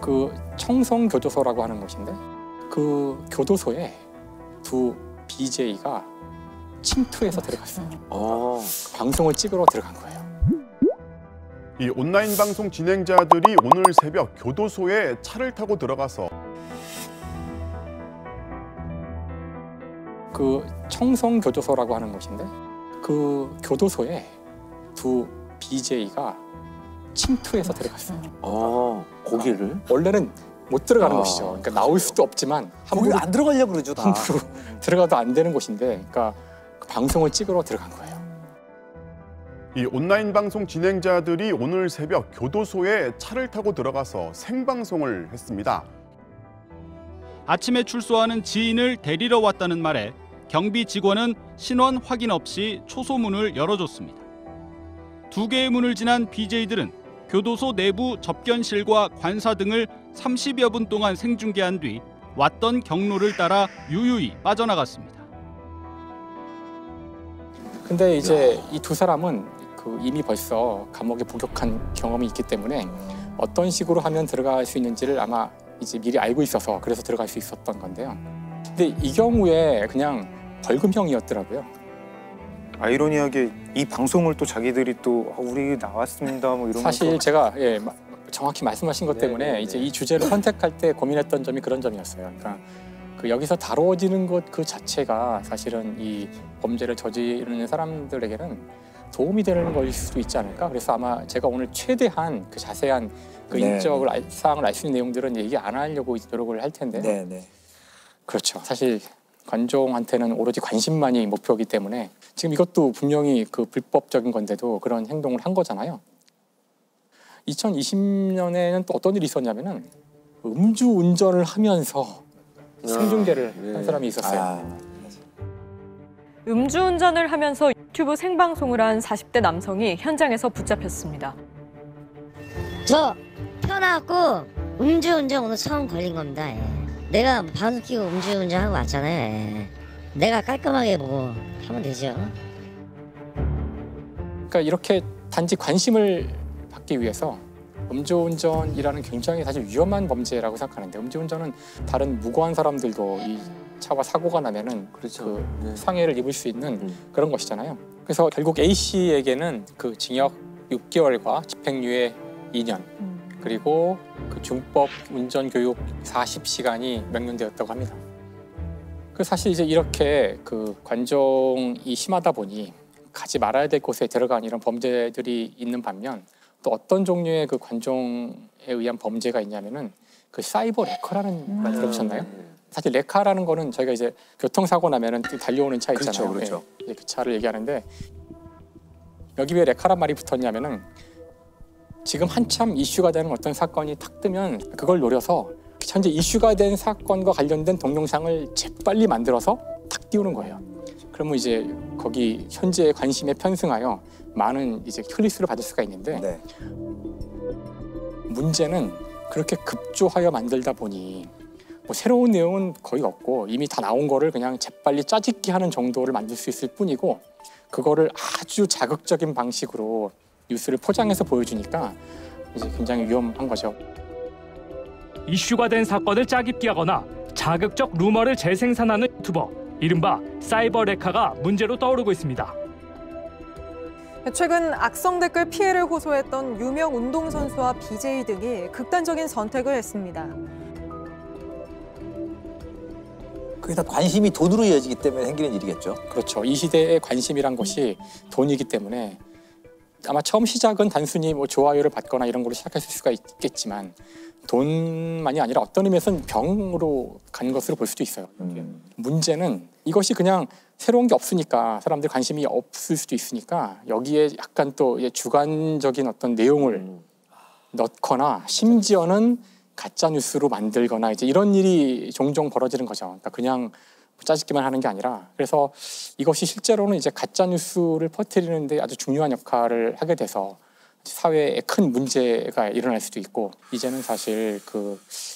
그 청송교도소라고 하는 곳인데 그 교도소에 두 BJ가 침투해서 들어갔어요. 방송을 찍으러 들어간 거예요. 이 온라인 방송 진행자들이 오늘 새벽 교도소에 차를 타고 들어가서 그 청송교도소라고 하는 곳인데 그 교도소에 두 BJ가 침투해서 들어갔어요. 거기를? 원래는 못 들어가는 곳이죠. 그러니까 나올 수도 없지만 거기 안 들어가려고 그러죠, 다. 함부로 들어가도 안 되는 곳인데, 그러니까 방송을 찍으러 들어간 거예요. 이 온라인 방송 진행자들이 오늘 새벽 교도소에 차를 타고 들어가서 생방송을 했습니다. 아침에 출소하는 지인을 데리러 왔다는 말에 경비 직원은 신원 확인 없이 초소문을 열어줬습니다. 두 개의 문을 지난 BJ들은 교도소 내부 접견실과 관사 등을 30여 분 동안 생중계한 뒤 왔던 경로를 따라 유유히 빠져나갔습니다. 근데 이제 이 두 사람은 이미 벌써 감옥에 복역한 경험이 있기 때문에 어떤 식으로 하면 들어갈 수 있는지를 아마 이제 미리 알고 있어서 그래서 들어갈 수 있었던 건데요. 근데 이 경우에 그냥 벌금형이었더라고요. 아이러니하게 이 방송을 또 자기들이 또 우리 나왔습니다 뭐 이런 사실 제가 정확히 말씀하신 것 때문에 이제 이 주제를 선택할 때 고민했던 점이 그런 점이었어요. 그러니까 여기서 다뤄지는 것 그 자체가 사실은 이 범죄를 저지르는 사람들에게는 도움이 되는 것일 수도 있지 않을까. 그래서 아마 제가 오늘 최대한 그 자세한 그 인적을 사항을 알 수 있는 내용들은 얘기 안 하려고 노력을 할 텐데요. 그렇죠. 사실 관종한테는 오로지 관심만이 목표이기 때문에 지금 이것도 분명히 그 불법적인 건데도 그런 행동을 한 거잖아요. 2020년에는 또 어떤 일이 있었냐면은 음주운전을 하면서 생중계를 한 사람이 있었어요. 음주운전을 하면서 유튜브 생방송을 한 40대 남성이 현장에서 붙잡혔습니다. 저 태어나갖고 음주운전 오늘 처음 걸린 겁니다. 내가 방송 끼고 음주운전하고 왔잖아요. 내가 깔끔하게 뭐 하면 되죠. 그러니까 이렇게 단지 관심을 받기 위해서 음주운전이라는 굉장히 사실 위험한 범죄라고 생각하는데, 음주운전은 다른 무고한 사람들도 이 차와 사고가 나면은 상해를 입을 수 있는 그런 것이잖아요. 그래서 결국 A 씨에게는 그 징역 6개월과 집행유예 2년 그리고 그 중법 운전 교육 40시간이 명령되었다고 합니다. 그 사실 이제 이렇게 그 관종이 심하다 보니 가지 말아야 될 곳에 들어간 이런 범죄들이 있는 반면, 또 어떤 종류의 그 관종에 의한 범죄가 있냐면은 그 사이버 레커라는 말 들어보셨나요? 사실 레카라는 거는 저희가 이제 교통사고 나면은 달려오는 차 있잖아요. 그렇죠. 그 차를 얘기하는데, 여기 왜 레카란 말이 붙었냐면은 지금 한참 이슈가 되는 어떤 사건이 탁 뜨면 그걸 노려서 현재 이슈가 된 사건과 관련된 동영상을 재빨리 만들어서 탁 띄우는 거예요. 그러면 이제 거기 현재의 관심에 편승하여 많은 이제 클릭수를 받을 수가 있는데, 문제는 그렇게 급조하여 만들다 보니 뭐 새로운 내용은 거의 없고 이미 다 나온 거를 그냥 재빨리 짜집기 하는 정도를 만들 수 있을 뿐이고, 그거를 아주 자극적인 방식으로 뉴스를 포장해서 보여주니까 이제 굉장히 위험한 거죠. 이슈가 된 사건을 짜깁기하거나 자극적 루머를 재생산하는 유튜버, 이른바 사이버 레카가 문제로 떠오르고 있습니다. 최근 악성 댓글 피해를 호소했던 유명 운동선수와 BJ 등이 극단적인 선택을 했습니다. 그게 다 관심이 돈으로 이어지기 때문에 생기는 일이겠죠. 그렇죠. 이 시대의 관심이란 것이 돈이기 때문에 아마 처음 시작은 단순히 뭐 좋아요를 받거나 이런 걸로 시작했을 수가 있겠지만, 돈만이 아니라 어떤 의미에서는 병으로 간 것으로 볼 수도 있어요. 문제는 이것이 그냥 새로운 게 없으니까, 사람들 관심이 없을 수도 있으니까 여기에 약간 또 주관적인 어떤 내용을 넣거나 심지어는 가짜 뉴스로 만들거나 이제 이런 일이 종종 벌어지는 거죠. 그러니까 그냥 짜집기만 하는 게 아니라, 그래서 이것이 실제로는 이제 가짜 뉴스를 퍼뜨리는데 아주 중요한 역할을 하게 돼서 사회에 큰 문제가 일어날 수도 있고, 이제는 사실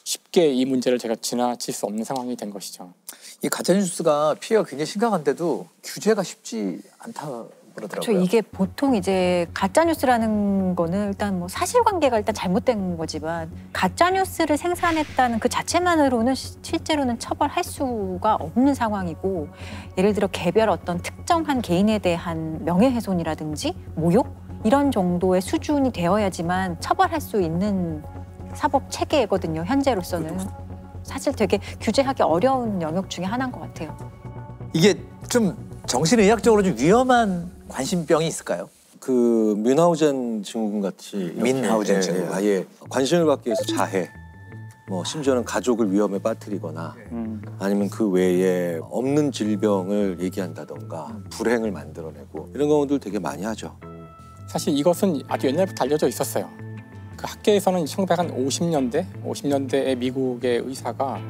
쉽게 이 문제를 제가 지나칠 수 없는 상황이 된 것이죠. 이 가짜뉴스가 피해가 굉장히 심각한데도 규제가 쉽지 않다고 그렇죠. 이게 보통 이제 가짜 뉴스라는 거는 일단 뭐 사실관계가 일단 잘못된 거지만 가짜 뉴스를 생산했다는 그 자체만으로는 실제로는 처벌할 수가 없는 상황이고, 예를 들어 개별 어떤 특정한 개인에 대한 명예훼손이라든지 모욕 이런 정도의 수준이 되어야지만 처벌할 수 있는 사법 체계거든요. 현재로서는 사실 되게 규제하기 어려운 영역 중에 하나인 것 같아요. 이게 좀 정신의학적으로 좀 위험한 관심병이 있을까요? 그 뮌하우젠 증후군 같이 뮌하우젠 증후군. 아예 관심을 받기 위해서 자해, 뭐 심지어는 가족을 위험에 빠뜨리거나 아니면 그 외에 없는 질병을 얘기한다던가 불행을 만들어내고 이런 경우들 되게 많이 하죠. 사실 이것은 아주 옛날부터 알려져 있었어요. 그 학계에서는 1950년대에 미국의 의사가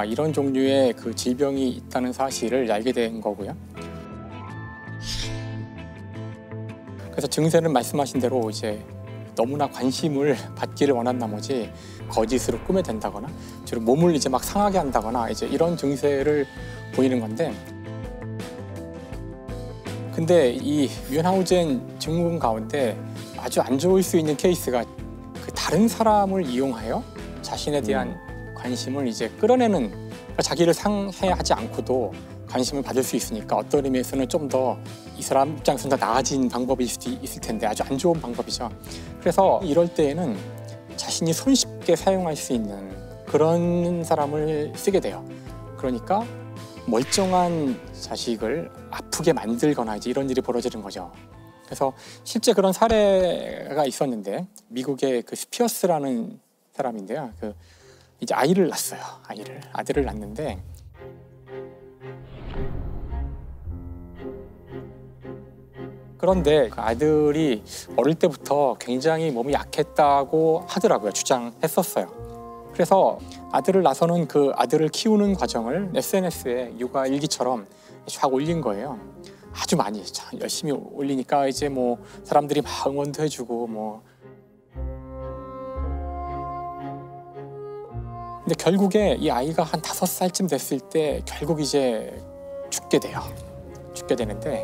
이런 종류의 그 질병이 있다는 사실을 알게 된 거고요. 그래서 증세는 말씀하신 대로 이제 너무나 관심을 받기를 원한 나머지 거짓으로 꾸며댄다거나 주로 몸을 이제 막 상하게 한다거나 이제 이런 증세를 보이는 건데, 근데 이 뮌하우젠 증후군 가운데 아주 안 좋을 수 있는 케이스가 그 다른 사람을 이용하여 자신에 대한 관심을 이제 끌어내는, 그러니까 자기를 상해하지 않고도 관심을 받을 수 있으니까 어떤 의미에서는 좀 더 이 사람 입장에서는 더 나아진 방법일 수도 있을 텐데 아주 안 좋은 방법이죠. 그래서 이럴 때에는 자신이 손쉽게 사용할 수 있는 그런 사람을 쓰게 돼요. 그러니까 멀쩡한 자식을 아프게 만들거나 이제 이런 일이 벌어지는 거죠. 그래서 실제 그런 사례가 있었는데, 미국의 그 스피어스라는 사람인데요. 그 이제 아이를 낳았어요. 아들을 낳는데 그런데 그 아들이 어릴 때부터 굉장히 몸이 약했다고 하더라고요. 주장했었어요. 그래서 아들을 낳아서는 그 아들을 키우는 과정을 SNS에 육아 일기처럼 쫙 올린 거예요. 아주 많이 열심히 올리니까 이제 뭐 사람들이 막 응원도 해주고 뭐. 근데 결국에 이 아이가 한 5살쯤 됐을 때 결국 이제 죽게 돼요. 죽게 되는데,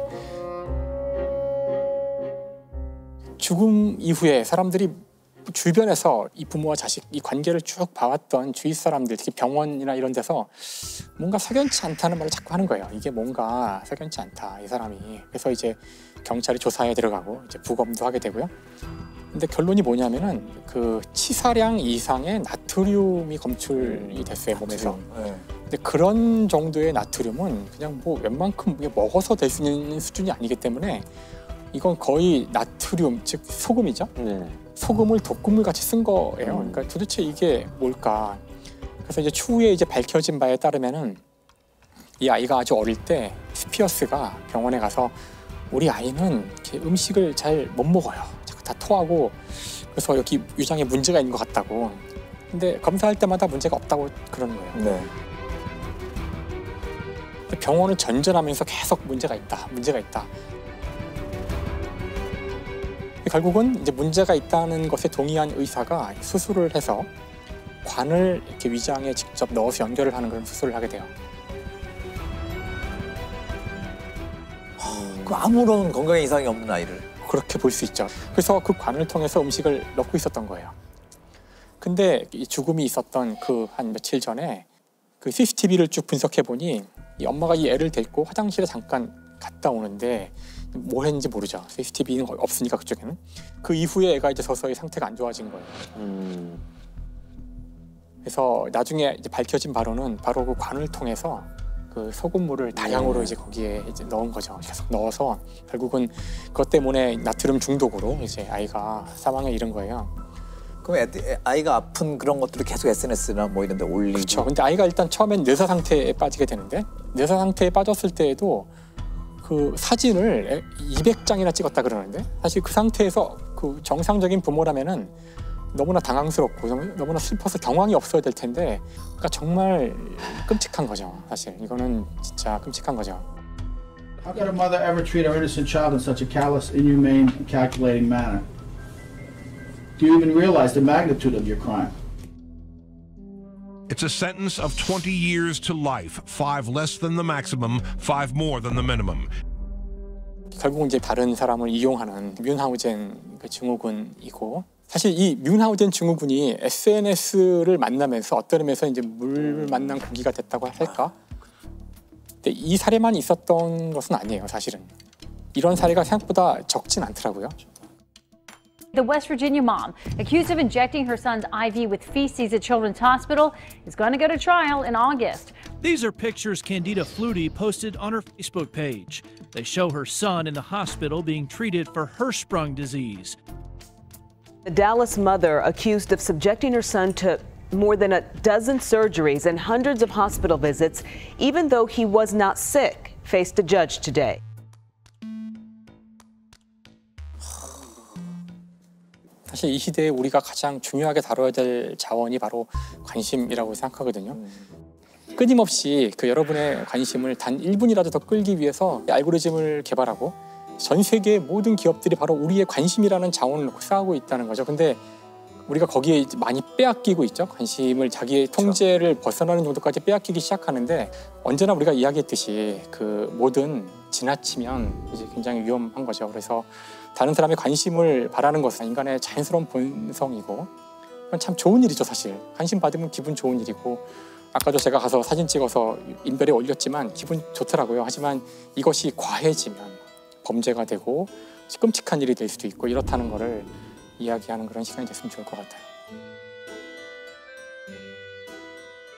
죽음 이후에 사람들이 주변에서 이 부모와 자식 이 관계를 쭉 봐왔던 주위 사람들, 특히 병원이나 이런 데서 뭔가 석연치 않다는 말을 자꾸 하는 거예요. 이게 뭔가 석연치 않다, 이 사람이. 그래서 이제 경찰이 조사에 들어가고 이제 부검도 하게 되고요. 근데 결론이 뭐냐면은 그 치사량 이상의 나트륨이 검출이 됐어요, 몸에서. 근데 그런 정도의 나트륨은 그냥 뭐 웬만큼 먹어서 될 수 있는 수준이 아니기 때문에 이건 거의 나트륨, 즉 소금이죠. 소금을 독극물 같이 쓴 거예요. 그러니까 도대체 이게 뭘까? 그래서 이제 추후에 이제 밝혀진 바에 따르면은 이 아이가 아주 어릴 때 스피어스가 병원에 가서 우리 아이는 이렇게 음식을 잘 못 먹어요. 자꾸 다 토하고, 그래서 여기 위장에 문제가 있는 것 같다고. 근데 검사할 때마다 문제가 없다고 그러는 거예요. 네. 병원을 전전하면서 계속 문제가 있다. 결국은 이제 문제가 있다는 것에 동의한 의사가 수술을 해서 관을 이렇게 위장에 직접 넣어서 연결을 하는 그런 수술을 하게 돼요. 그 아무런 건강에 이상이 없는 아이를 그렇게 볼 수 있죠. 그래서 그 관을 통해서 음식을 넣고 있었던 거예요. 근데 이 죽음이 있었던 그 한 며칠 전에 그 CCTV를 쭉 분석해 보니 이 엄마가 이 애를 데리고 화장실에 잠깐 갔다 오는데 뭘 했는지 모르죠. CCTV는 없으니까 그쪽에는. 그 이후에 애가 이제 서서히 상태가 안 좋아진 거예요. 그래서 나중에 이제 밝혀진 바로는 바로 그 관을 통해서 그 소금물을 다량으로 이제 거기에 이제 넣은 거죠. 계속 넣어서 결국은 그것 때문에 나트륨 중독으로 이제 아이가 사망에 이른 거예요. 그럼 아이가 아픈 그런 것들을 계속 SNS나 뭐 이런 데 올리고. 그렇죠. 근데 아이가 일단 처음엔 뇌사 상태에 빠지게 되는데, 뇌사 상태에 빠졌을 때에도 그 사진을 200장이나 찍었다 그러는데, 사실 그 상태에서 그 정상적인 부모라면은 너무나 당황스럽고 너무나 슬퍼서 경황이 없어야 될 텐데, 그러니까 정말 끔찍한 거죠. 사실 이거는 진짜 끔찍한 거죠. How could a mother ever treat her innocent child in such a callous, inhumane, and calculating manner? Do you even realize the magnitude of your crime? It's a sentence of 20 years to life, 5 less than the maximum, 5 more than the minimum. 결국 이제 다른 사람을 이용하는 뮌하우젠 그 증후군이고, 사실 이 뮌하우젠 증후군이 SNS를 만나면서 어떤 의미에서 이제 물 만난 고기가 됐다고 할까? 근데 이 사례만 있었던 것은 아니에요, 사실은. 이런 사례가 생각보다 적진 않더라고요. The West Virginia mom, accused of injecting her son's IV with feces at Children's Hospital, is going to go to trial in August. These are pictures Candida Flutie posted on her Facebook page. They show her son in the hospital being treated for Hirschsprung disease. The Dallas mother, accused of subjecting her son to more than a dozen surgeries and hundreds of hospital visits, even though he was not sick, faced a judge today. 사실 이 시대에 우리가 가장 중요하게 다뤄야 될 자원이 바로 관심이라고 생각하거든요. 끊임없이 그 여러분의 관심을 단 1분이라도 더 끌기 위해서 알고리즘을 개발하고 전 세계의 모든 기업들이 바로 우리의 관심이라는 자원을 놓고 싸우고 있다는 거죠. 근데 우리가 거기에 많이 빼앗기고 있죠. 관심을 자기의 통제를 벗어나는 정도까지 빼앗기기 시작하는데, 언제나 우리가 이야기했듯이 그 뭐든 지나치면 이제 굉장히 위험한 거죠. 그래서 다른 사람의 관심을 바라는 것은 인간의 자연스러운 본성이고, 그건 참 좋은 일이죠. 사실 관심 받으면 기분 좋은 일이고, 아까도 제가 가서 사진 찍어서 인별에 올렸지만 기분 좋더라고요. 하지만 이것이 과해지면 범죄가 되고 끔찍한 일이 될 수도 있고, 이렇다는 거를 이야기하는 그런 시간이 됐으면 좋을 것 같아요.